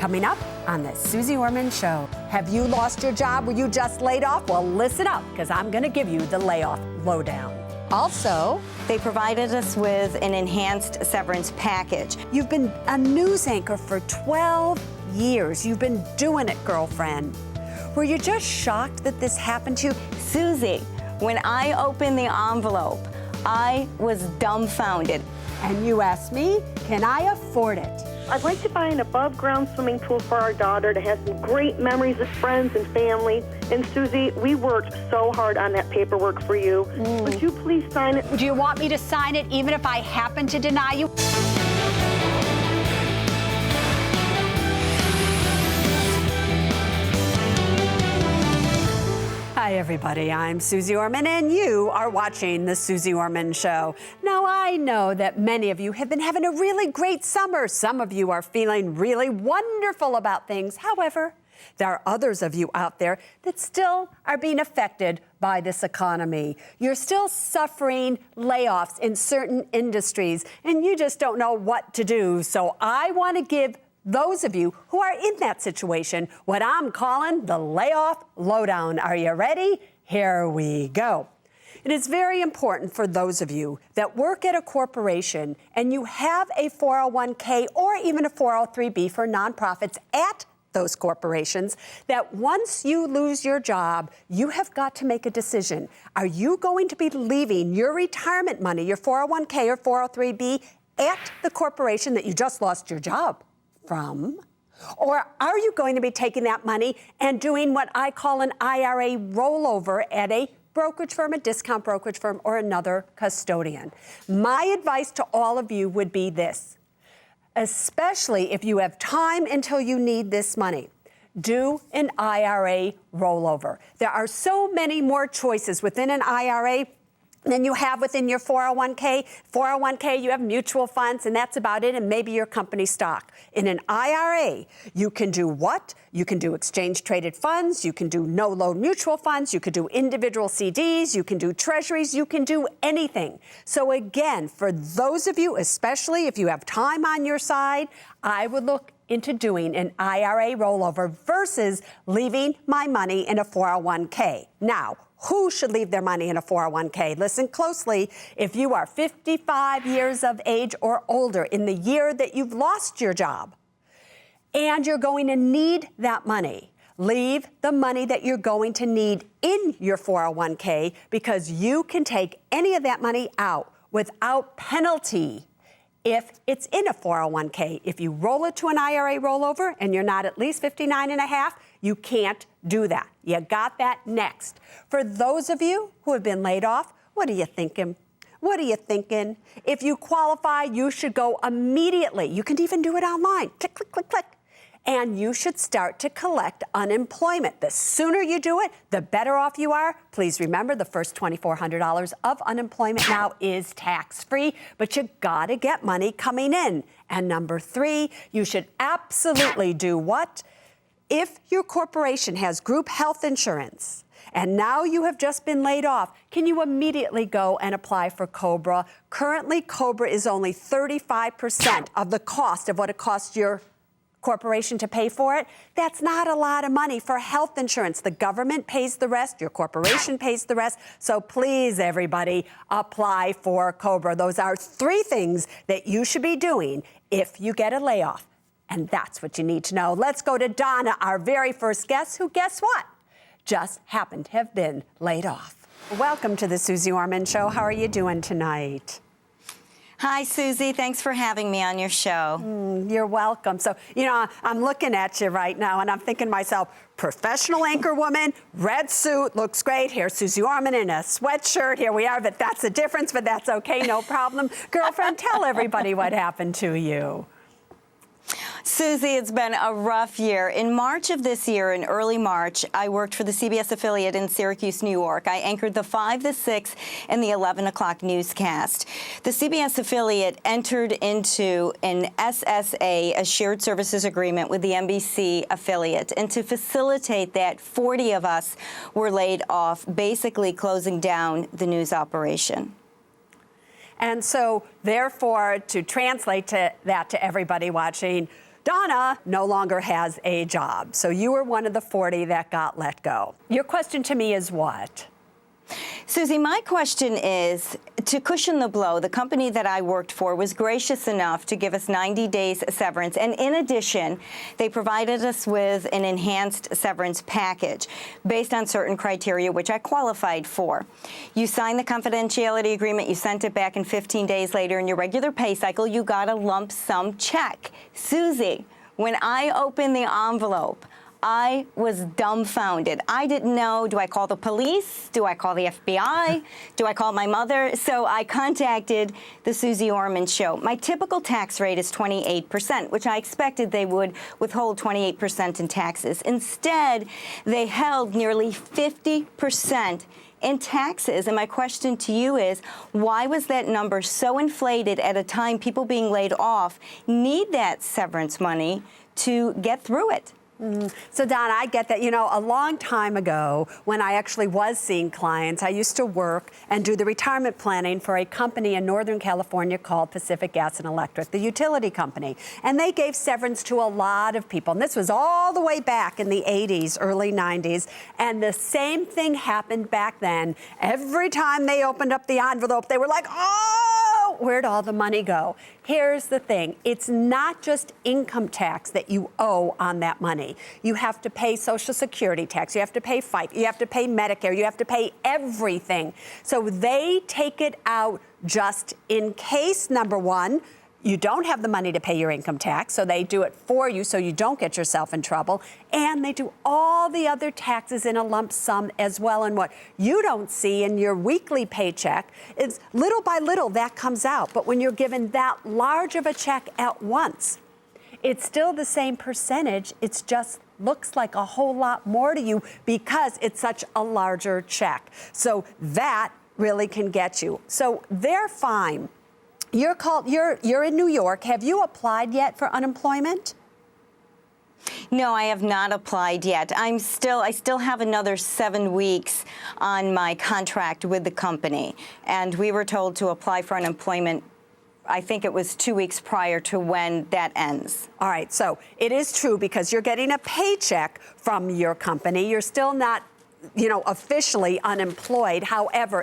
Coming up on the Suze Orman Show. Have you lost your job? Were you just laid off? Well, listen up, because I'm going to give you the Layoff Lowdown. Also, they provided us with an enhanced severance package. You've been a news anchor for 12 years. You've been doing it, girlfriend. Were you just shocked that this happened to you? Susie, when I opened the envelope, I was dumbfounded. And you asked me, can I afford it? I'd like to buy an above-ground swimming pool for our daughter to have some great memories with friends and family. And Susie, we worked so hard on that paperwork for you. Would you please sign it? Do you want me to sign it even if I happen to deny you? Hi, everybody. I'm Suze Orman, and you are watching The Suze Orman Show. Now, I know that many of you have been having a really great summer. Some of you are feeling really wonderful about things. However, there are others of you out there that still are being affected by this economy. You're still suffering layoffs in certain industries, and you just don't know what to do. So I want to give those of you who are in that situation what I'm calling the Layoff Lowdown. Are you ready? Here we go. It is very important for those of you that work at a corporation and you have a 401k or even a 403b for nonprofits at those corporations, that once you lose your job, you have got to make a decision. Are you going to be leaving your retirement money, your 401k or 403b, at the corporation that you just lost your job from? Or are you going to be taking that money and doing what I call an IRA rollover at a brokerage firm, a discount brokerage firm, or another custodian? My advice to all of you would be this, especially if you have time until you need this money. Do an IRA rollover. There are so many more choices within an IRA than you have within your 401k. 401k, you have mutual funds, and that's about it, and maybe your company stock. In an IRA, you can do what? You can do exchange-traded funds, you can do no-load mutual funds, you can do individual CDs, you can do treasuries, you can do anything. So again, for those of you, especially if you have time on your side, I would look into doing an IRA rollover versus leaving my money in a 401k. Now, who should leave their money in a 401k? Listen closely. If you are 55 years of age or older in the year that you've lost your job and you're going to need that money, leave the money that you're going to need in your 401k, because you can take any of that money out without penalty if it's in a 401k. If you roll it to an IRA rollover and you're not at least 59 and a half, you can't do that. You got that next. For those of you who have been laid off, what are you thinking? What are you thinking? If you qualify, you should go immediately. You can even do it online. Click, click, click, click. And you should start to collect unemployment. The sooner you do it, the better off you are. Please remember, the first $2,400 of unemployment now is tax-free, but you gotta get money coming in. And number 3, you should absolutely do what? If your corporation has group health insurance, and now you have just been laid off, can you immediately go and apply for COBRA? Currently, COBRA is only 35% of the cost of what it costs your corporation to pay for it. That's not a lot of money for health insurance. The government pays the rest, your corporation pays the rest. So please, everybody, apply for COBRA. Those are 3 things that you should be doing if you get a layoff. And that's what you need to know. Let's go to Donna, our very first guest, who, guess what? Just happened to have been laid off. Welcome to the Suze Orman Show. How are you doing tonight? Hi, Susie. Thanks for having me on your show. You're welcome. So, you know, I'm looking at you right now, and I'm thinking to myself, professional anchor woman, red suit, looks great. Here's Suze Orman in a sweatshirt. Here we are, but that's the difference, but that's okay, no problem. Girlfriend, tell everybody what happened to you. Susie, it's been a rough year. In March of this year, in early March, I worked for the CBS affiliate in Syracuse, New York. I anchored the 5, the 6, and the 11 o'clock newscast. The CBS affiliate entered into an SSA, a shared services agreement, with the NBC affiliate. And to facilitate that, 40 of us were laid off, basically closing down the news operation. And so, therefore, to translate that to everybody watching, Donna no longer has a job. So you were one of the 40 that got let go. Your question to me is what? Susie, my question is, to cushion the blow, the company that I worked for was gracious enough to give us 90 days severance. And in addition, they provided us with an enhanced severance package based on certain criteria, which I qualified for. You signed the confidentiality agreement, you sent it back, and 15 days later in your regular pay cycle, you got a lump sum check. Susie, when I opened the envelope, I was dumbfounded. I didn't know, do I call the police? Do I call the FBI? Do I call my mother? So I contacted the Suze Orman Show. My typical tax rate is 28%, which I expected they would withhold 28% in taxes. Instead, they held nearly 50% in taxes. And my question to you is, why was that number so inflated at a time people being laid off need that severance money to get through it? So, Donna, I get that. You know, a long time ago, when I actually was seeing clients, I used to work and do the retirement planning for a company in Northern California called Pacific Gas and Electric, the utility company. And they gave severance to a lot of people. And this was all the way back in the 80s, early 90s. And the same thing happened back then. Every time they opened up the envelope, they were like, oh, where'd all the money go? Here's the thing. It's not just income tax that you owe on that money. You have to pay Social Security tax. You have to pay FICA. You have to pay Medicare. You have to pay everything. So they take it out just in case, number one, you don't have the money to pay your income tax, so they do it for you so you don't get yourself in trouble. And they do all the other taxes in a lump sum as well. And what you don't see in your weekly paycheck is little by little that comes out. But when you're given that large of a check at once, it's still the same percentage. It's just looks like a whole lot more to you because it's such a larger check. So that really can get you. So they're fine. You're in New York. Have you applied yet for unemployment? No, I have not applied yet. I still have another 7 weeks on my contract with the company, and we were told to apply for unemployment. I think it was 2 weeks prior to when that ends. All right, so it is true because you're getting a paycheck from your company. You're still not, you know, officially unemployed. However,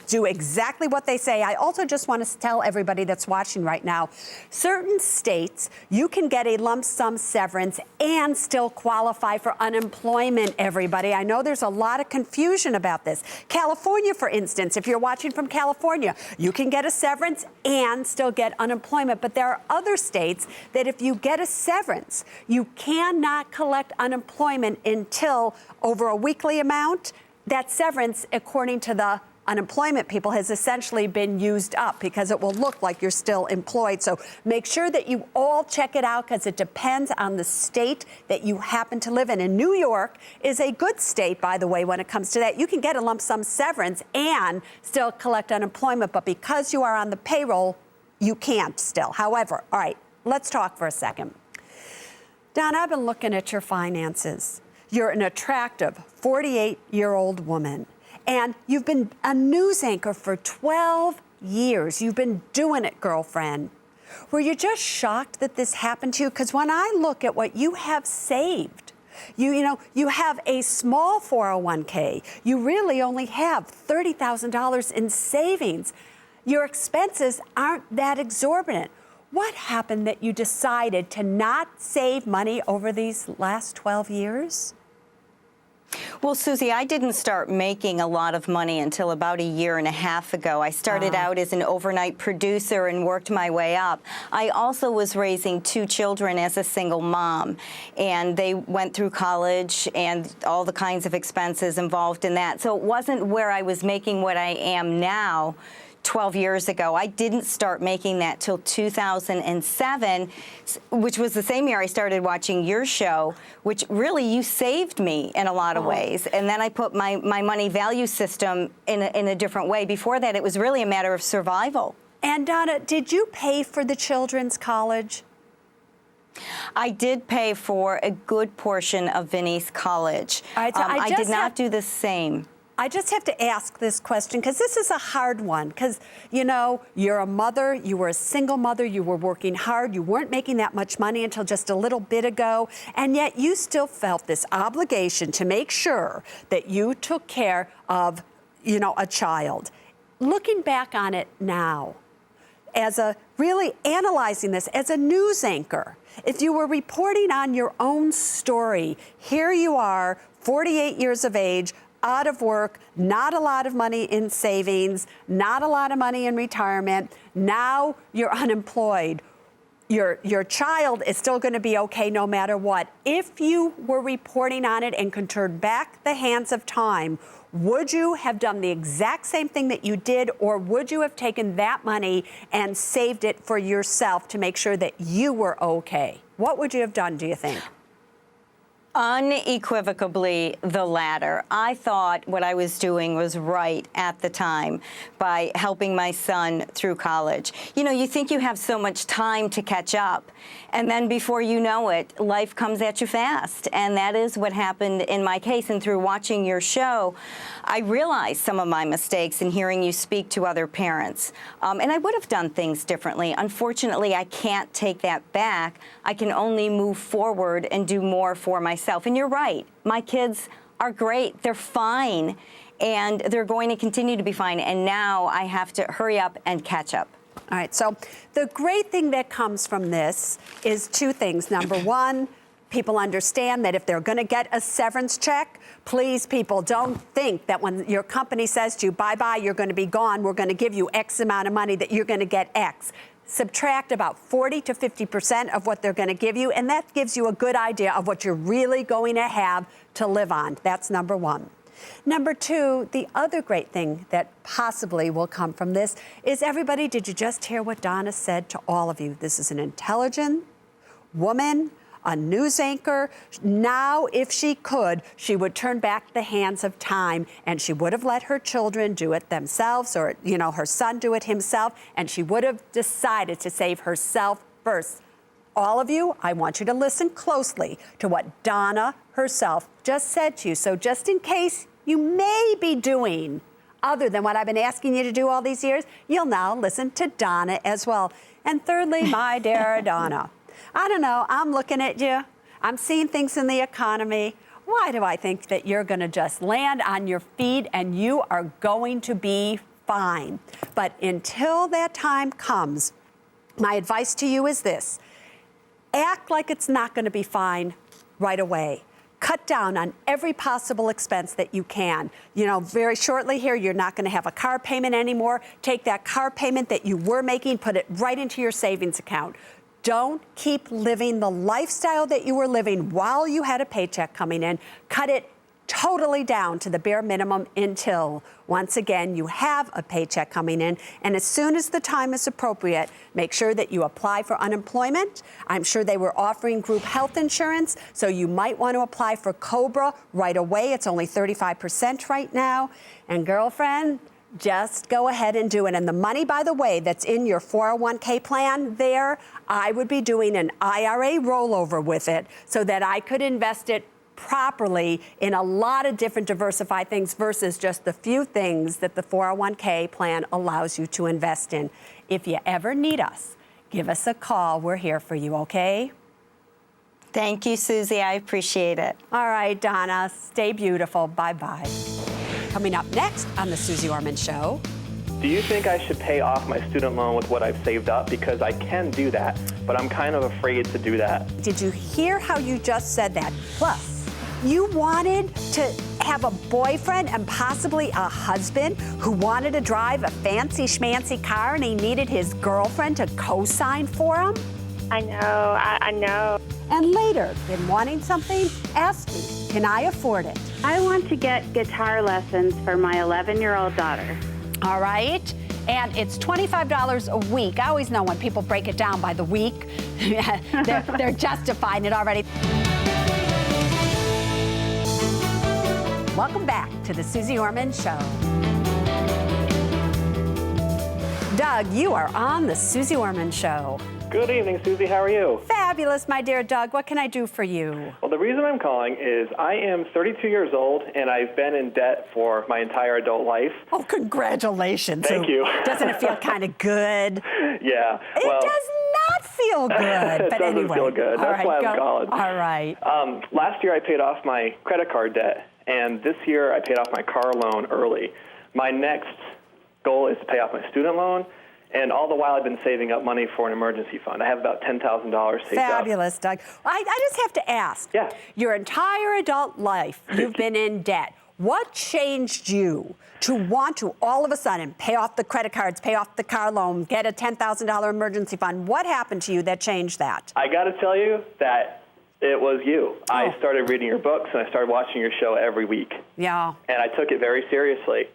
do exactly what they say. I also just want to tell everybody that's watching right now, certain states, you can get a lump sum severance and still qualify for unemployment, everybody. I know there's a lot of confusion about this. California, for instance, if you're watching from California, you can get a severance and still get unemployment. But there are other states that if you get a severance, you cannot collect unemployment until over a weekly amount. That severance, according to the unemployment people, has essentially been used up because it will look like you're still employed. So make sure that you all check it out because it depends on the state that you happen to live in. And New York is a good state, by the way, when it comes to that. You can get a lump sum severance and still collect unemployment, but because you are on the payroll, you can't still. However, all right, let's talk for a second. Don, I've been looking at your finances. You're an attractive 48-year-old woman, and you've been a news anchor for 12 years. You've been doing it, girlfriend. Were you just shocked that this happened to you? Because when I look at what you have saved, you have a small 401k. You really only have $30,000 in savings. Your expenses aren't that exorbitant. What happened that you decided to not save money over these last 12 years? Well, Susie, I didn't start making a lot of money until about a year and a half ago. I started out as an overnight producer and worked my way up. I also was raising 2 children as a single mom, and they went through college and all the kinds of expenses involved in that. So it wasn't where I was making what I am now 12 years ago. I didn't start making that till 2007, which was the same year I started watching your show, which really you saved me in a lot of ways. And then I put my money value system in a different way. Before that, it was really a matter of survival. And Donna, did you pay for the children's college? I did pay for a good portion of Vinny's college. All right, so I did not do the same. I just have to ask this question because this is a hard one because, you know, you're a mother, you were a single mother, you were working hard, you weren't making that much money until just a little bit ago, and yet you still felt this obligation to make sure that you took care of, you know, a child. Looking back on it now, really analyzing this as a news anchor, if you were reporting on your own story, here you are, 48 years of age, out of work, not a lot of money in savings, not a lot of money in retirement, now you're unemployed. Your child is still going to be okay no matter what. If you were reporting on it and could turn back the hands of time, would you have done the exact same thing that you did, or would you have taken that money and saved it for yourself to make sure that you were okay? What would you have done, do you think? Unequivocally the latter. I thought what I was doing was right at the time by helping my son through college. You know, you think you have so much time to catch up, and then before you know it, life comes at you fast. And that is what happened in my case. And through watching your show, I realized some of my mistakes in hearing you speak to other parents. And I would have done things differently. Unfortunately, I can't take that back. I can only move forward and do more for myself. And you're right, my kids are great, they're fine, and they're going to continue to be fine, and now I have to hurry up and catch up. All right, so the great thing that comes from this is two things. Number one, people understand that if they're going to get a severance check, please, people, don't think that when your company says to you, bye-bye, you're going to be gone, we're going to give you X amount of money, that you're going to get X. Subtract about 40 to 50% of what they're going to give you, and that gives you a good idea of what you're really going to have to live on. That's number one. Number two, the other great thing that possibly will come from this is, everybody, did you just hear what Donna said to all of you? This is an intelligent woman, a news anchor. Now, if she could, she would turn back the hands of time, and she would have let her children do it themselves, or, you know, her son do it himself, and she would have decided to save herself first. All of you, I want you to listen closely to what Donna herself just said to you. So just in case you may be doing other than what I've been asking you to do all these years, you'll now listen to Donna as well. And thirdly, my dear Donna, I don't know, I'm looking at you, I'm seeing things in the economy. Why do I think that you're going to just land on your feet and you are going to be fine? But until that time comes, my advice to you is this: act like it's not going to be fine right away. Cut down on every possible expense that you can. You know, very shortly here, you're not going to have a car payment anymore. Take that car payment that you were making, put it right into your savings account. Don't keep living the lifestyle that you were living while you had a paycheck coming in. Cut it totally down to the bare minimum until, once again, you have a paycheck coming in. And as soon as the time is appropriate, make sure that you apply for unemployment. I'm sure they were offering group health insurance, so you might want to apply for COBRA right away. It's only 35% right now. And girlfriend, just go ahead and do it. And the money, by the way, that's in your 401k plan there, I would be doing an IRA rollover with it so that I could invest it properly in a lot of different diversified things versus just the few things that the 401k plan allows you to invest in. If you ever need us, give us a call. We're here for you, okay? Thank you, Susie. I appreciate it. All right, Donna, stay beautiful. Bye-bye. Coming up next on the Suze Orman Show. Do you think I should pay off my student loan with what I've saved up? Because I can do that, but I'm kind of afraid to do that. Did you hear how you just said that? Plus, you wanted to have a boyfriend and possibly a husband who wanted to drive a fancy schmancy car, and he needed his girlfriend to co-sign for him? I know, I know. And later, been wanting something? Ask me, can I afford it? I want to get guitar lessons for my 11-year-old daughter. All right. And it's $25 a week. I always know when people break it down by the week, they're justifying it already. Welcome back to the Suze Orman Show. Doug, you are on the Suze Orman Show. Good evening, Susie. How are you? Fabulous, my dear Doug. What can I do for you? Well, the reason I'm calling is I am 32 years old, and I've been in debt for my entire adult life. Oh, congratulations. Thank you. Doesn't it feel kind of good? Yeah. It does not feel good. It But doesn't anyway. feel good. All That's right, why I'm go. calling. All right. Last year, I paid off my credit card debt, and this year, I paid off my car loan early. My next goal is to pay off my student loan. And all the while, I've been saving up money for an emergency fund. I have about $10,000 saved up. Fabulous, Doug. I just have to ask. Yeah. Your entire adult life, you've been in debt. What changed you to want to all of a sudden pay off the credit cards, pay off the car loan, get a $10,000 emergency fund? What happened to you that changed that? I got to tell you that it was you. I started reading your books, and I started watching your show every week. Yeah. And I took it very seriously.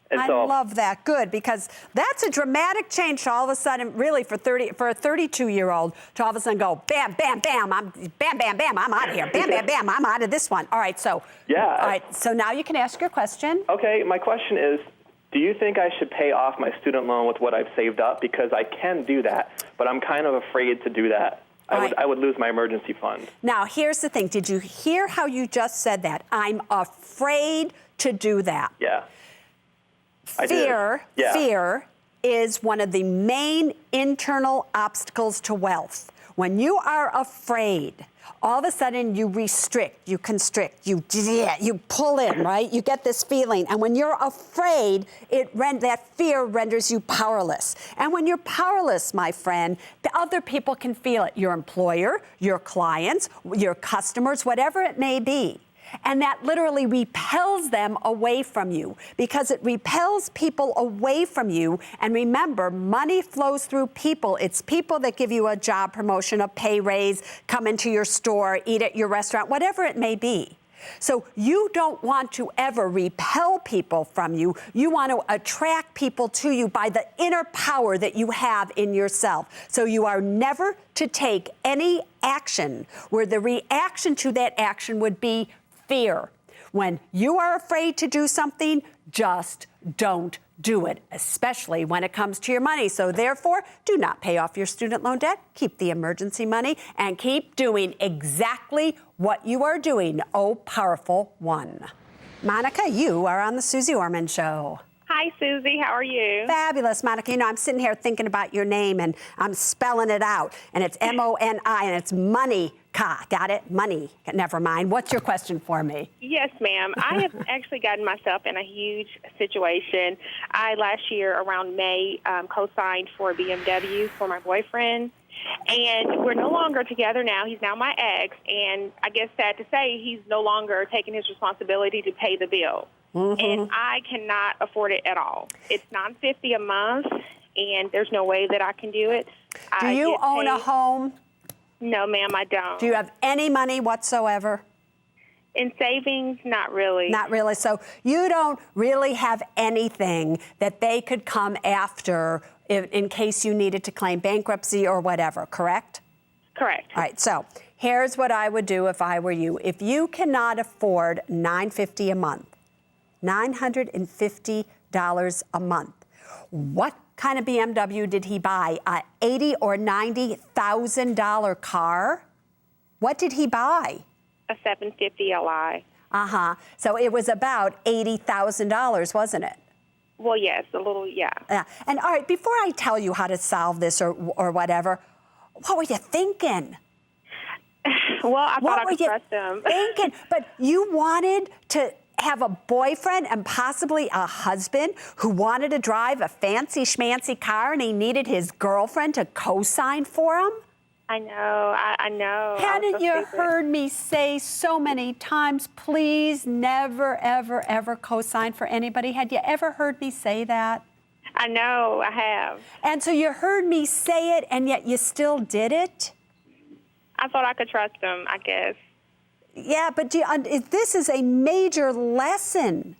And I love that. Good, because that's a dramatic change to all of a sudden, really, for a 32-year-old to all of a sudden go, bam, bam, bam, I'm out of here. Bam, bam, bam, I'm out of this one. All right, so. Yeah. All right, so now you can ask your question. Okay, my question is, do you think I should pay off my student loan with what I've saved up? Because I can do that, but I'm kind of afraid to do that. I would lose my emergency fund. Now, here's the thing. Did you hear how you just said that? I'm afraid to do that. Yeah. Fear is one of the main internal obstacles to wealth. When you are afraid, all of a sudden you restrict, you constrict, you pull in, right? You get this feeling. And when you're afraid, that fear renders you powerless. And when you're powerless, my friend, the other people can feel it. Your employer, your clients, your customers, whatever it may be. And that literally repels them away from you because it repels people away from you. And remember, money flows through people. It's people that give you a job promotion, a pay raise, come into your store, eat at your restaurant, whatever it may be. So you don't want to ever repel people from you. You want to attract people to you by the inner power that you have in yourself. So you are never to take any action where the reaction to that action would be fear. When you are afraid to do something, just don't do it, especially when it comes to your money. So therefore, do not pay off your student loan debt, keep the emergency money, and keep doing exactly what you are doing, oh powerful one. Monica, you are on the Suze Orman Show. Hi, Susie. How are you? Fabulous, Monica. You know, I'm sitting here thinking about your name, and I'm spelling it out. And it's M-O-N-I, and it's money. Got it? Money. Never mind. What's your question for me? Yes, ma'am. I have actually gotten myself in a huge situation. Last year, around May, co-signed for a BMW for my boyfriend. And we're no longer together now. He's now my ex. And I guess sad to say, he's no longer taking his responsibility to pay the bill. Mm-hmm. And I cannot afford it at all. It's $950 a month, and there's no way that I can do it. Do you own a home? No, ma'am, I don't. Do you have any money whatsoever? In savings, not really. Not really. So you don't really have anything that they could come after in case you needed to claim bankruptcy or whatever, correct? Correct. All right, so here's what I would do if I were you. If you cannot afford $950 a month, $950 a month, what kind of BMW did he buy? A $80,000 or $90,000 car? What did he buy? A 750 Li. So it was about $80,000, wasn't it? Well, yes, a little, yeah. And all right, before I tell you how to solve this or whatever, what were you thinking? Well, I thought I could trust him. Thinking, but you wanted to have a boyfriend and possibly a husband who wanted to drive a fancy schmancy car and he needed his girlfriend to co-sign for him? I know, I know. Hadn't you heard me say so many times, please never, ever, ever co-sign for anybody? Had you ever heard me say that? I know, I have. And so you heard me say it and yet you still did it? I thought I could trust him, I guess. Yeah, but this is a major lesson.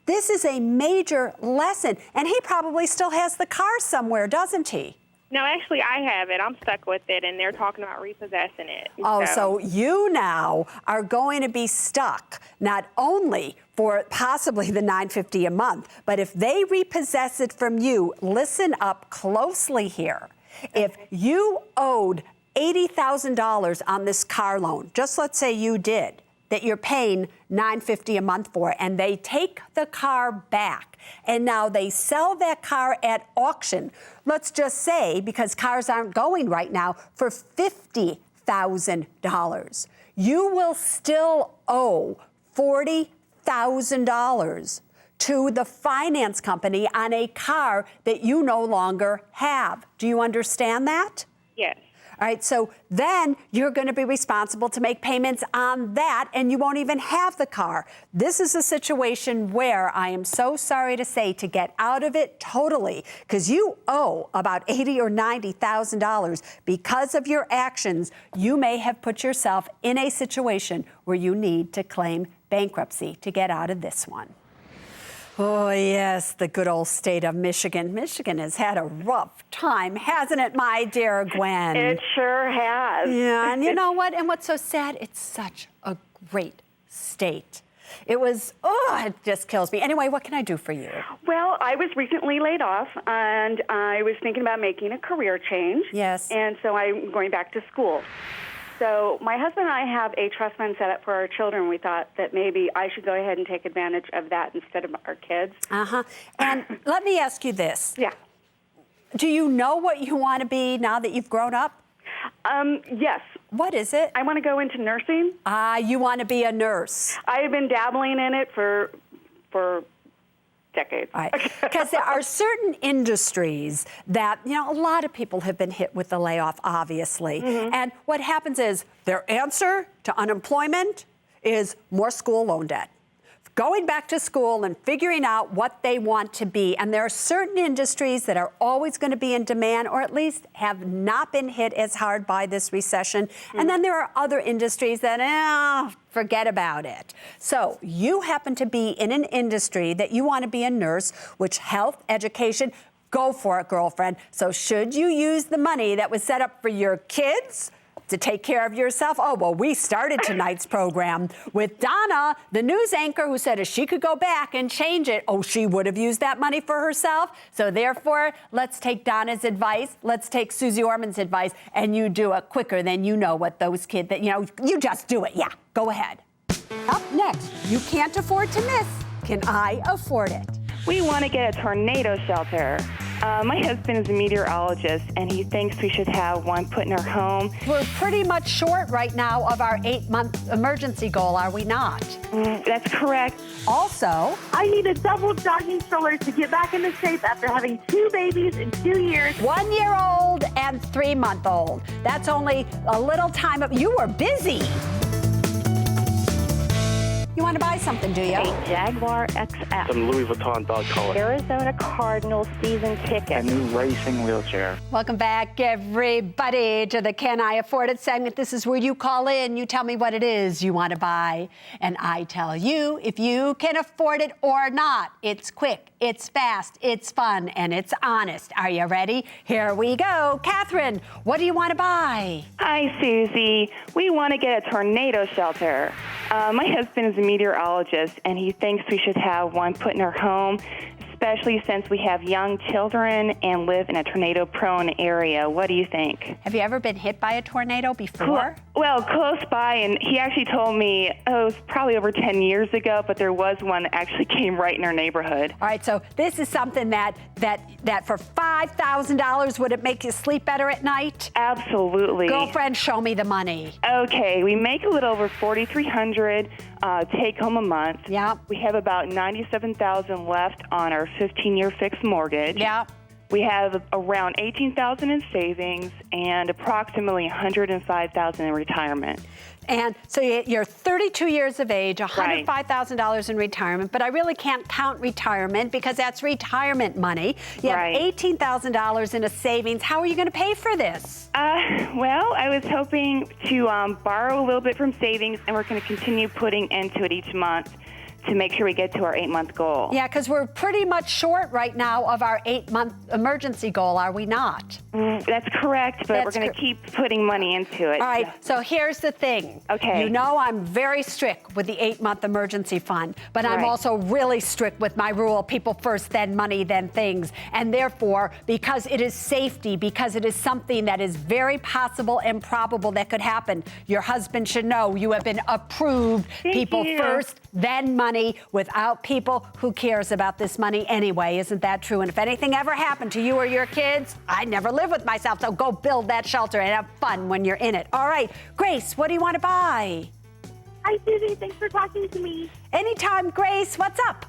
This is a major lesson. And he probably still has the car somewhere, doesn't he? No, actually, I have it. I'm stuck with it, and they're talking about repossessing it. Oh, so you now are going to be stuck, not only for possibly the $950 a month, but if they repossess it from you, listen up closely here. If you owed $80,000 on this car loan, just let's say you did, that you're paying $950 a month for, and they take the car back, and now they sell that car at auction, let's just say, because cars aren't going right now, for $50,000. You will still owe $40,000 to the finance company on a car that you no longer have. Do you understand that? Yes. All right, so then you're going to be responsible to make payments on that, and you won't even have the car. This is a situation where I am so sorry to say, to get out of it totally, because you owe about $80,000 or $90,000 because of your actions. You may have put yourself in a situation where you need to claim bankruptcy to get out of this one. Oh, yes, the good old state of Michigan. Michigan has had a rough time, hasn't it, my dear Gwen? It sure has. Yeah, and you know what? And what's so sad, it's such a great state. It just kills me. Anyway, what can I do for you? Well, I was recently laid off, and I was thinking about making a career change. Yes. And so I'm going back to school. So my husband and I have a trust fund set up for our children. We thought that maybe I should go ahead and take advantage of that instead of our kids. Uh-huh. And let me ask you this. Yeah. Do you know what you want to be now that you've grown up? Yes. What is it? I want to go into nursing. You want to be a nurse. I have been dabbling in it for decades. All right. Because there are certain industries that, a lot of people have been hit with the layoff, obviously. Mm-hmm. And what happens is their answer to unemployment is more school loan debt. Going back to school and figuring out what they want to be. And there are certain industries that are always going to be in demand, or at least have not been hit as hard by this recession. Mm-hmm. And then there are other industries that, forget about it. So you happen to be in an industry that you want to be a nurse, which health, education, go for it, girlfriend. So should you use the money that was set up for your kids to take care of yourself? Oh, well, we started tonight's program with Donna, the news anchor, who said if she could go back and change it, she would have used that money for herself. So therefore, let's take Donna's advice. Let's take Suze Orman's advice, and you do it quicker than you know what those kids that, you just do it. Yeah, go ahead. Up next, you can't afford to miss. Can I afford it? We want to get a tornado shelter. My husband is a meteorologist, and he thinks we should have one put in our home. We're pretty much short right now of our 8-month emergency goal, are we not? That's correct. Also, I need a double jogging stroller to get back into shape after having 2 babies in 2 years. 1-year-old and 3-month-old. That's only a little time of. You were busy. You want to buy something, do you? A Jaguar XF. Some Louis Vuitton dog collar. Arizona Cardinals season ticket. A new racing wheelchair. Welcome back, everybody, to the Can I Afford It segment. This is where you call in, you tell me what it is you want to buy, and I tell you if you can afford it or not. It's quick, it's fast, it's fun, and it's honest. Are you ready? Here we go. Catherine, what do you want to buy? Hi, Susie. We want to get a tornado shelter. My husband is a meteorologist, and he thinks we should have one put in our home, especially since we have young children and live in a tornado-prone area. What do you think? Have you ever been hit by a tornado before? Well, close by, and he actually told me, it was probably over 10 years ago, but there was one that actually came right in our neighborhood. All right, so this is something that for $5,000, would it make you sleep better at night? Absolutely. Girlfriend, show me the money. Okay, we make a little over $4,300 take home a month. Yeah. We have about $97,000 left on our 15-year fixed mortgage. Yeah. We have around $18,000 in savings and approximately $105,000 in retirement. And so you're 32 years of age, $105,000 in retirement, but I really can't count retirement because that's retirement money. You have $18,000 in a savings. How are you going to pay for this? Well, I was hoping to borrow a little bit from savings, and we're going to continue putting into it each month. to make sure we get to our 8-month goal. Yeah, because we're pretty much short right now of our 8-month emergency goal, are we not? That's correct, but we're going to keep putting money into it. All right, so here's the thing. Okay. You know I'm very strict with the 8-month emergency fund, but I'm also really strict with my rule, people first, then money, then things. And therefore, because it is safety, because it is something that is very possible and probable that could happen, your husband should know you have been approved. People first, then money. Without people, who cares about this money anyway? Isn't that true? And if anything ever happened to you or your kids, I'd never live with myself, so go build that shelter and have fun when you're in it. All right, Grace, what do you want to buy? Hi, Susie. Thanks for talking to me. Anytime, Grace. What's up?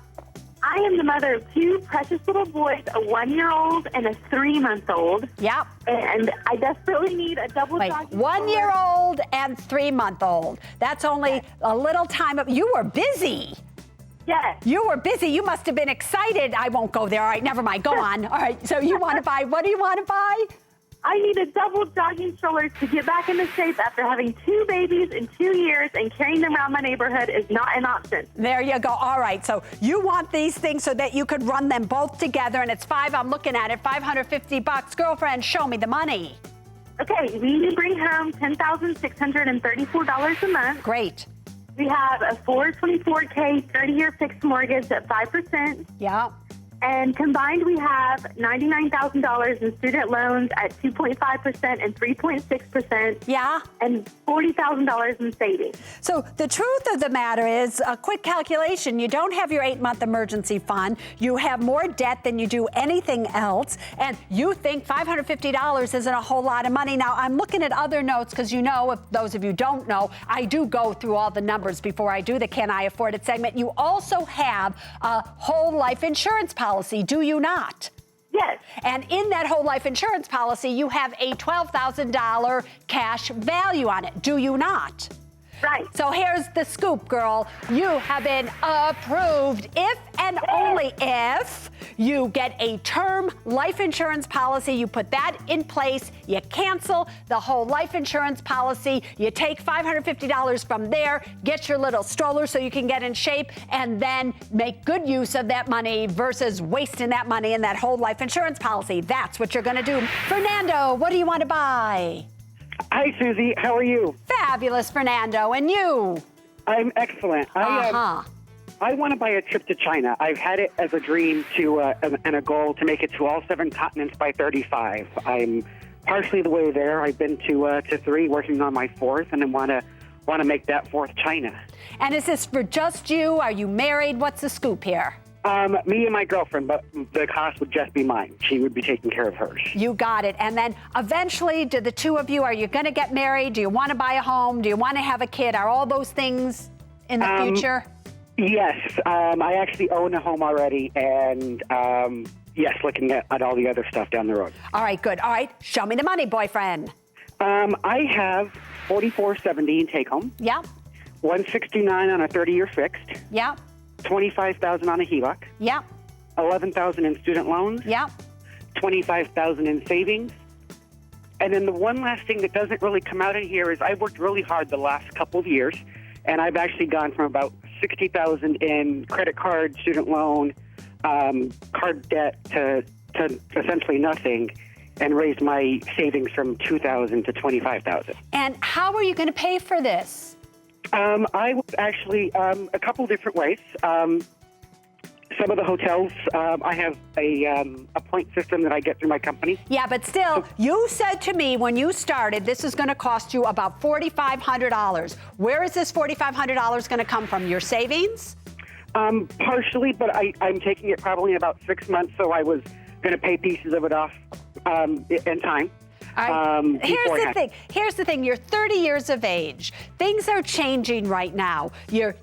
I am the mother of 2 precious little boys, a 1-year-old and a 3-month-old. Yep. And I desperately need a double jogging 1-year-old and 3-month-old. That's only a little time. You were busy. Yes. You were busy. You must have been excited. I won't go there. All right, never mind. Go on. All right, so you want to buy, what do you want to buy? I need a double jogging stroller to get back into shape after having 2 babies in 2 years, and carrying them around my neighborhood is not an option. There you go. All right, so you want these things so that you could run them both together, and it's I'm looking at it, $550. Girlfriend, show me the money. Okay, we bring home $10,634 a month. Great. We have a 424K 30-year fixed mortgage at 5%. Yeah. And combined, we have $99,000 in student loans at 2.5% and 3.6%. Yeah. And $40,000 in savings. So the truth of the matter is, a quick calculation, you don't have your 8-month emergency fund. You have more debt than you do anything else. And you think $550 isn't a whole lot of money. Now, I'm looking at other notes because, you know, if those of you don't know, I do go through all the numbers before I do the Can I Afford It segment. You also have a whole life insurance policy. Do you not? Yes. And in that whole life insurance policy, you have a $12,000 cash value on it. Do you not? Right. So here's the scoop, girl. You have been approved if and only if you get a term life insurance policy. You put that in place. You cancel the whole life insurance policy. You take $550 from there, get your little stroller so you can get in shape, and then make good use of that money versus wasting that money in that whole life insurance policy. That's what you're going to do. Fernando, what do you want to buy? Hi, Susie. How are you? Fabulous, Fernando. And you? I'm excellent. I want to buy a trip to China. I've had it as a dream and a goal to make it to all 7 continents by 35. I'm partially the way there. I've been to 3, working on my 4th, and I want to make that 4th China. And is this for just you? Are you married? What's the scoop here? Me and my girlfriend, but the cost would just be mine. She would be taking care of hers. You got it. And then eventually, do the 2 of you, are you going to get married? Do you want to buy a home? Do you want to have a kid? Are all those things in the future? Yes. I actually own a home already, and yes, looking at all the other stuff down the road. All right, good. All right, show me the money, boyfriend. I have $44.70 in take home. Yeah. $169 on a 30-year fixed. Yeah. $25,000 on a HELOC. Yeah. $11,000 in student loans. Yeah. $25,000 in savings. And then the one last thing that doesn't really come out in here is I've worked really hard the last couple of years, and I've actually gone from about $60,000 in credit card, student loan, card debt to essentially nothing, and raised my savings from $2,000 to $25,000. And how are you going to pay for this? I was actually a couple different ways. Some of the hotels, I have a point system that I get through my company. Yeah, but still, you said to me when you started, this is going to cost you about $4,500. Where is this $4,500 going to come from? Your savings? Partially, but I'm taking it probably in about 6 months, so I was going to pay pieces of it off in time. All right. Here's the thing. You're 30 years of age. Things are changing right now. You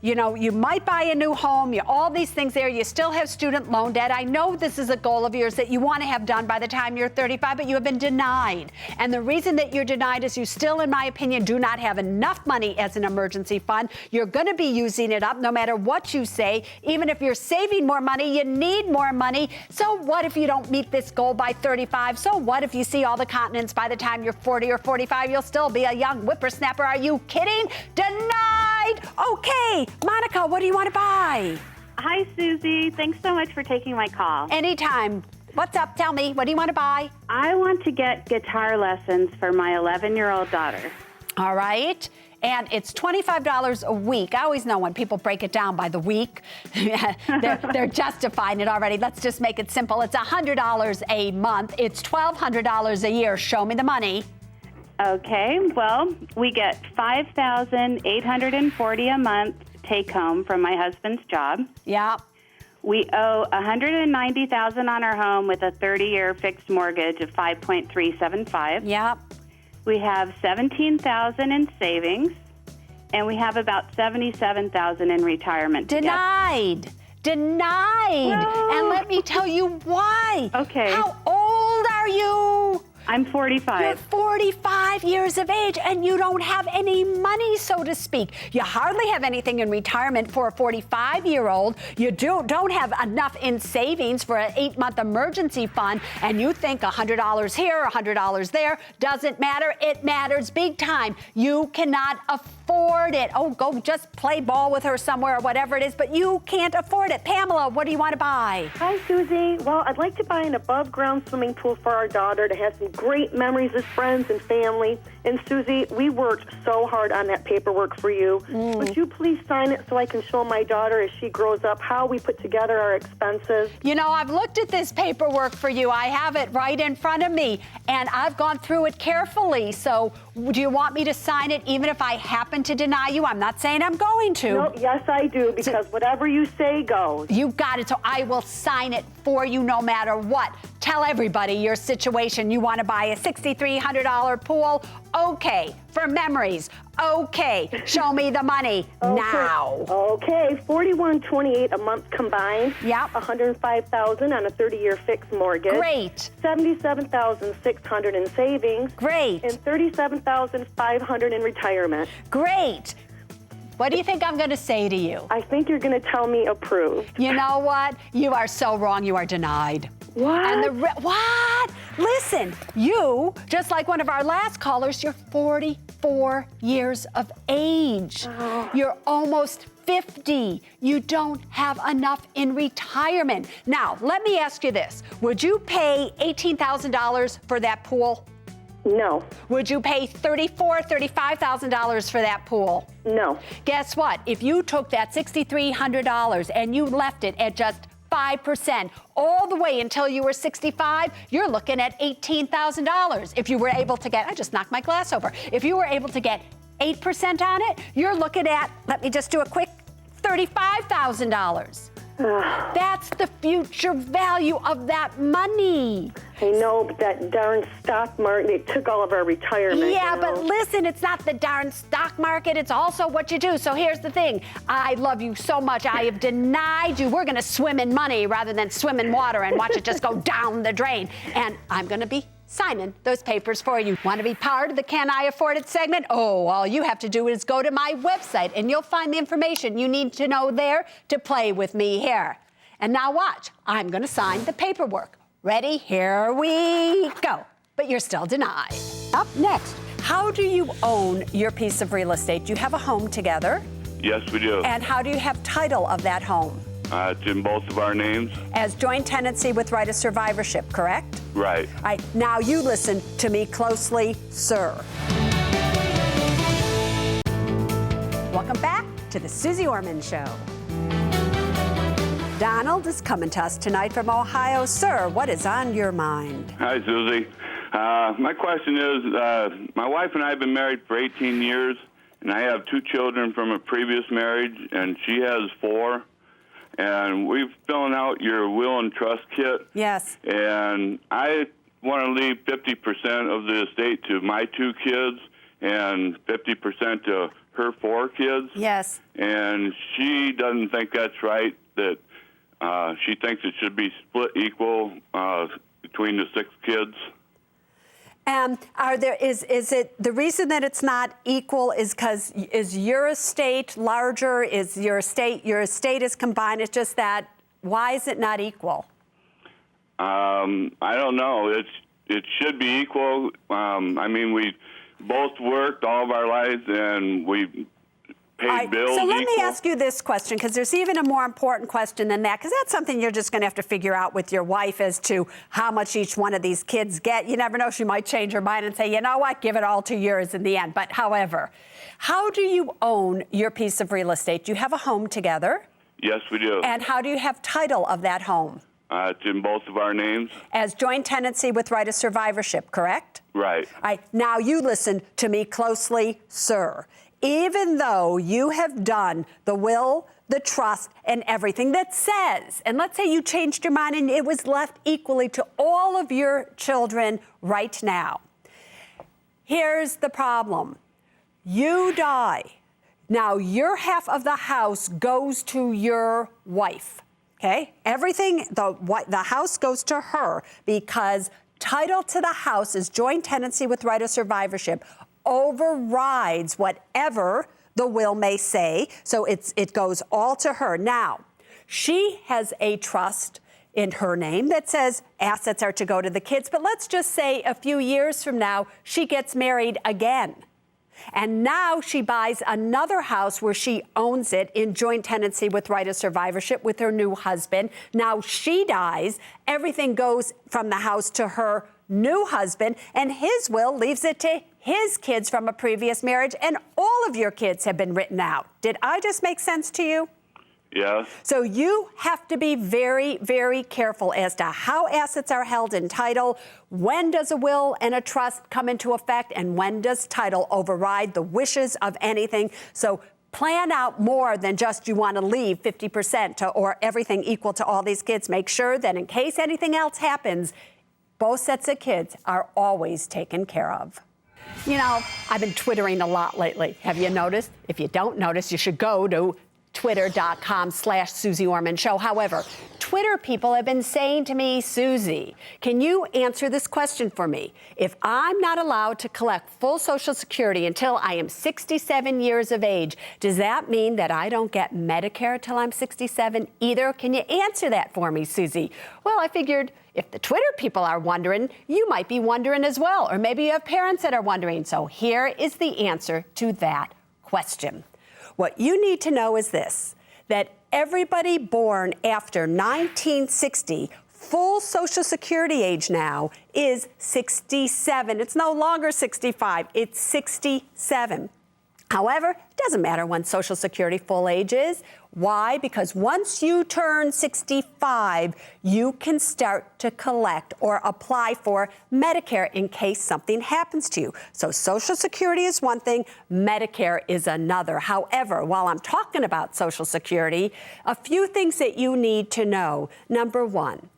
might buy a new home. All these things there. You still have student loan debt. I know this is a goal of yours that you want to have done by the time you're 35, but you have been denied. And the reason that you're denied is you still, in my opinion, do not have enough money as an emergency fund. You're going to be using it up no matter what you say. Even if you're saving more money, you need more money. So what if you don't meet this goal by 35? So what if you see all the continents by the time you're 40 or 45? You'll still be a young whippersnapper. Are you kidding? Denied! right. Okay, Monica, what do you want to buy? Hi, Susie. Thanks so much for taking my call. Anytime. What's up? Tell me. What do you want to buy? I want to get guitar lessons for my 11-year-old daughter. All right. And it's $25 a week. I always know when people break it down by the week, they're justifying it already. Let's just make it simple. It's $100 a month. It's $1,200 a year. Show me the money. Okay. Well, we get $5,840 a month take home from my husband's job. Yeah. We owe $190,000 on our home with a 30-year fixed mortgage of 5.375. Yeah. We have $17,000 in savings, and we have about $77,000 in retirement. Denied. Denied. No. And let me tell you why. Okay. How old are you? I'm 45. You're 45 years of age, and you don't have any money, so to speak. You hardly have anything in retirement for a 45-year-old. You don't have enough in savings for an 8-month emergency fund, and you think $100 here, $100 there. Doesn't matter. It matters big time. You cannot afford it. Oh, go just play ball with her somewhere or whatever it is, but you can't afford it. Pamela, what do you want to buy? Hi, Susie. Well, I'd like to buy an above-ground swimming pool for our daughter to have some great memories as friends and family. And Susie, we worked so hard on that paperwork for you. Would you please sign it so I can show my daughter as she grows up how we put together our expenses? You know, I've looked at this paperwork for you. I have it right in front of me, and I've gone through it carefully. So do you want me to sign it even if I happen to deny you? I'm not saying I'm going to. No, yes, I do, because whatever you say goes. You got it, so I will sign it for you no matter what. Tell everybody your situation. You want to buy a $6,300 pool? Okay. For memories? Okay. Show me the money now. Okay. $41.28 a month combined. Yep. $105,000 on a 30-year fixed mortgage. Great. $77,600 in savings. Great. And $37,500 in retirement. Great. What do you think I'm going to say to you? I think you're going to tell me approved. You know what? You are so wrong. You are denied. What? And what? Listen, you, just like one of our last callers, you're 44 years of age. Oh. You're almost 50. You don't have enough in retirement. Now, let me ask you this. Would you pay $18,000 for that pool? No. Would you pay $35,000 for that pool? No. Guess what? If you took that $6,300 and you left it at just 5% all the way until you were 65, you're looking at $18,000. If you were able to get, I just knocked my glass over. If you were able to get 8% on it, you're looking at, let me just do a quick, $35,000. That's the future value of that money. I know, but that darn stock market, they took all of our retirement. Yeah, you know? but listen, it's not the darn stock market, it's also what you do. So here's the thing. I love you so much. I have denied you. We're going to swim in money rather than swim in water and watch it just go down the drain. And I'm going to be signing those papers for you. Want to be part of the Can I Afford It segment? Oh, all you have to do is go to my website and you'll find the information you need to know there to play with me here. And now watch, I'm going to sign the paperwork. Ready? Here we go. But you're still denied. Up next, how do you own your piece of real estate? Do you have a home together? Yes, we do. And how do you have title of that home? It's in both of our names. As joint tenancy with right of survivorship, correct? Right. All right. Now you listen to me closely, sir. Welcome back to the Suze Orman Show. Donald is coming to us tonight from Ohio. Sir, what is on your mind? Hi, Susie. My question is, my wife and I have been married for 18 years, and I have 2 children from a previous marriage, and she has 4. And we've filling out your will and trust kit. Yes. And I want to leave 50% of the estate to my 2 kids and 50% to her 4 kids. Yes. And she doesn't think that's right, that she thinks it should be split equal between the 6 kids. Is it the reason that it's not equal is because is your estate larger? Is your estate is combined? It's just that why is it not equal? I don't know. It should be equal. I mean, we both worked all of our lives, and we paid bills So let me equal? ask you this question, because there's even a more important question than that, because that's something you're just going to have to figure out with your wife as to how much each one of these kids get. You never know, she might change her mind and say, you know what, give it all to yours in the end. But however, how do you own your piece of real estate? Do you have a home together? Yes, we do. And how do you have title of that home? It's in both of our names. As joint tenancy with right of survivorship, correct? Right. All right. Now you listen to me closely, sir. Even though you have done the will, the trust, and everything that says, and let's say you changed your mind and it was left equally to all of your children right now. Here's the problem. You die. Now your half of the house goes to your wife, okay? Everything, the house goes to her because title to the house is joint tenancy with right of survivorship, overrides whatever the will may say, so it goes all to her. Now, she has a trust in her name that says assets are to go to the kids, but let's just say a few years from now, she gets married again. And now she buys another house where she owns it in joint tenancy with right of survivorship with her new husband. Now she dies, everything goes from the house to her new husband, and his will leaves it to his kids from a previous marriage, and all of your kids have been written out. Did I just make sense to you? Yes. So you have to be very, very careful as to how assets are held in title, when does a will and a trust come into effect, and when does title override the wishes of anything. So plan out more than just you want to leave 50% or everything equal to all these kids. Make sure that in case anything else happens, both sets of kids are always taken care of. You know, I've been Twittering a lot lately. Have you noticed? If you don't notice, you should go to twitter.com/Suze Orman Show. However, Twitter people have been saying to me, Susie, can you answer this question for me? If I'm not allowed to collect full Social Security until I am 67 years of age, does that mean that I don't get Medicare till I'm 67 either? Can you answer that for me, Susie? Well, I figured if the Twitter people are wondering, you might be wondering as well, or maybe you have parents that are wondering. So here is the answer to that question. What you need to know is this, that everybody born after 1960, full Social Security age now is 67. It's no longer 65, it's 67. However, it doesn't matter when Social Security full age is. Why? Because once you turn 65, you can start to collect or apply for Medicare in case something happens to you. So Social Security is one thing, Medicare is another. However, while I'm talking about Social Security, a few things that you need to know. Number one,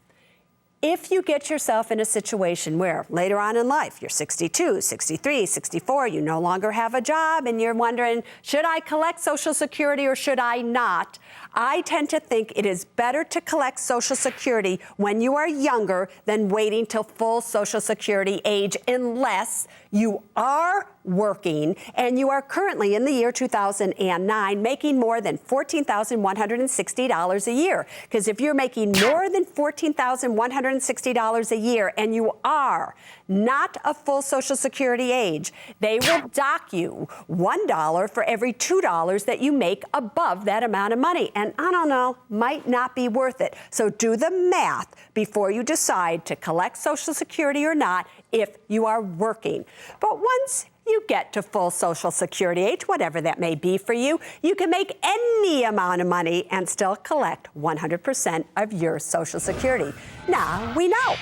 if you get yourself in a situation where later on in life, you're 62, 63, 64, you no longer have a job and you're wondering, should I collect Social Security or should I not? I tend to think it is better to collect Social Security when you are younger than waiting till full Social Security age, unless you are working and you are currently in the year 2009 making more than $14,160 a year. Because if you're making more than $14,160 a year and you are not a full Social Security age, they will dock you $1 for every $2 that you make above that amount of money. And I don't know, might not be worth it. So do the math before you decide to collect Social Security or not if you are working. But once you get to full Social Security age, whatever that may be for you, you can make any amount of money and still collect 100% of your Social Security. Now we know.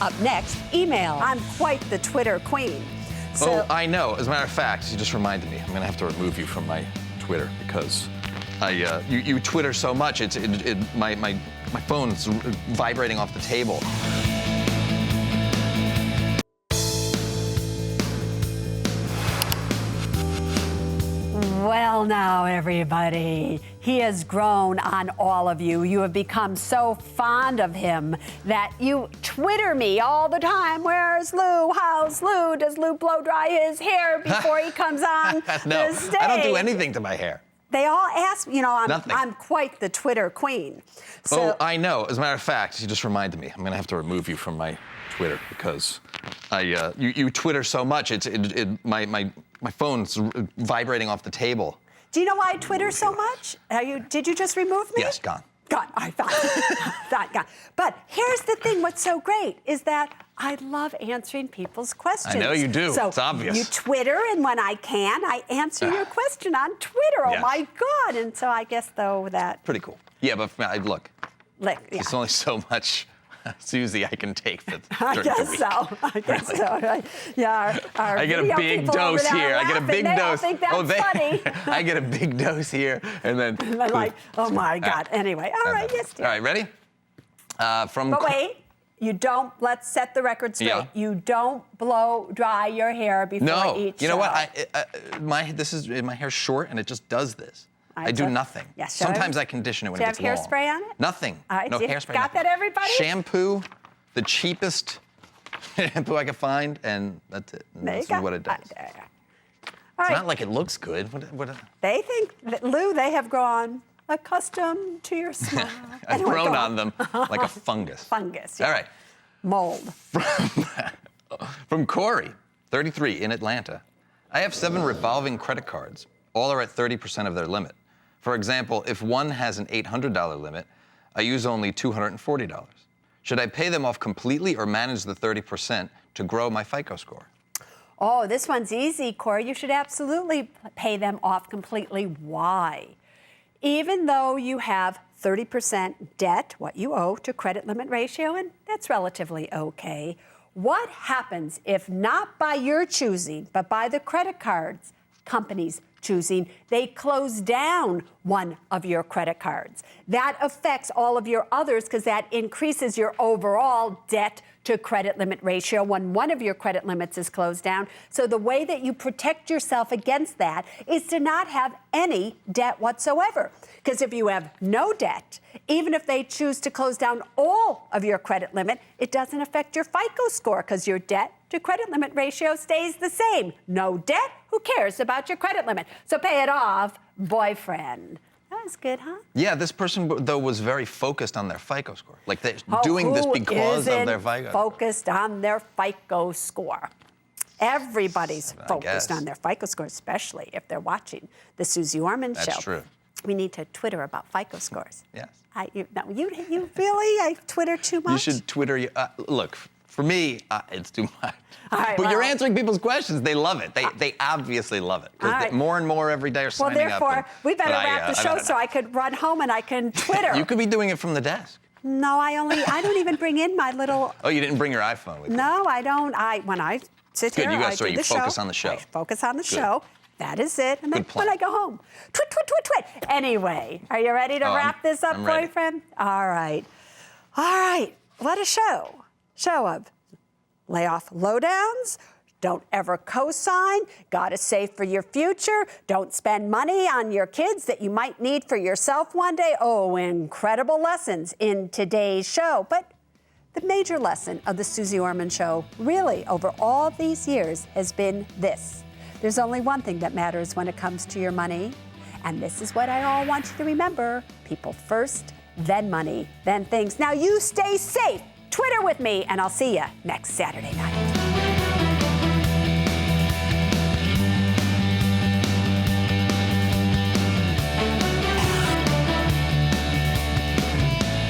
Up next, email. I'm quite the Twitter queen. So, I know. As a matter of fact, you just reminded me. I'm going to have to remove you from my Twitter because you Twitter so much. My phone's vibrating off the table. Well, now, everybody, he has grown on all of you. You have become so fond of him that you Twitter me all the time. Where's Lou? How's Lou? Does Lou blow dry his hair before he comes on No, the stage? I don't do anything to my hair. They all ask, Nothing. I'm quite the Twitter queen. So, I know. As a matter of fact, you just reminded me. I'm going to have to remove you from my Twitter because you Twitter so much. My phone's vibrating off the table. Do you know why I Twitter so much? Did you just remove me? Yes, gone. Gone. I thought gone. But here's the thing. What's so great is that I love answering people's questions. I know you do. So it's obvious. You Twitter, and when I can, I answer your question on Twitter. Oh, Yes. my God. And so I guess, though, that... Pretty cool. Yeah, but look, yeah. there's only so much Susie I can take for I during the guess week. so. I guess so. Right. Yeah, our I get a video big people over dose there here. I get a laughing. big They all dose. think that's funny. I get a big dose here, and then. And I'm like, oh my God. Anyway, all right, yes, dear. All right, ready? But wait, you don't. Let's set the record straight. Yeah. You don't blow dry your hair before each you know show. what? My hair's short, and it just does this. I do nothing. Yes, Sometimes I condition it when it gets long. Do you have hairspray on it? Nothing. All right, no see? hairspray. Got nothing. that, everybody? Shampoo, the cheapest shampoo I could find, and that's it. And There you this go. is what it does. All It's right. not like it looks good. What They think, that, Lou, they have grown accustomed to your smile. I've Anyway, grown go on them like a fungus. Fungus, yeah. All right. Mold. From Corey, 33, in Atlanta. I have 7 revolving credit cards. All are at 30% of their limit. For example, if one has an $800 limit, I use only $240. Should I pay them off completely or manage the 30% to grow my FICO score? Oh, this one's easy, Corey. You should absolutely pay them off completely. Why? Even though you have 30% debt, what you owe to credit limit ratio, and that's relatively okay, what happens if not by your choosing, but by the credit cards companies choosing, they close down one of your credit cards? That affects all of your others because that increases your overall debt to credit limit ratio when one of your credit limits is closed down. So the way that you protect yourself against that is to not have any debt whatsoever. Because if you have no debt, even if they choose to close down all of your credit limit, it doesn't affect your FICO score because your debt to credit limit ratio stays the same. No debt, who cares about your credit limit? So pay it off, boyfriend. That was good, huh? Yeah, this person, though, was very focused on their FICO score. Like, they're doing this because of their FICO. Focused on their FICO score. Everybody's focused on their FICO score, especially if they're watching the Suze Orman Show. That's true. We need to Twitter about FICO scores. Yes. You really? I Twitter too much? You should Twitter. Look, for me, it's too much. All right, but you're answering people's questions. They love it. They obviously love it. Because more and more every day are signing up. Well, therefore, we better wrap the show so I could run home and I can Twitter. You could be doing it from the desk. No, I don't even bring in my little... Oh, you didn't bring your iPhone with you? No, I don't. When I sit Good, here, you I do you the show. focus on the show. I focus on the show. That is it. And then Good plan. when I go home, twit, twit, twit, twit. Anyway, are you ready to wrap this up, I'm ready. boyfriend? All right. All right. What a show. Show of layoff lowdowns. Don't ever co-sign. Gotta save for your future. Don't spend money on your kids that you might need for yourself one day. Oh, incredible lessons in today's show. But the major lesson of the Suze Orman Show, really, over all these years, has been this. There's only one thing that matters when it comes to your money, and this is what I all want you to remember. People first, then money, then things. Now you stay safe. Twitter with me, and I'll see you next Saturday night.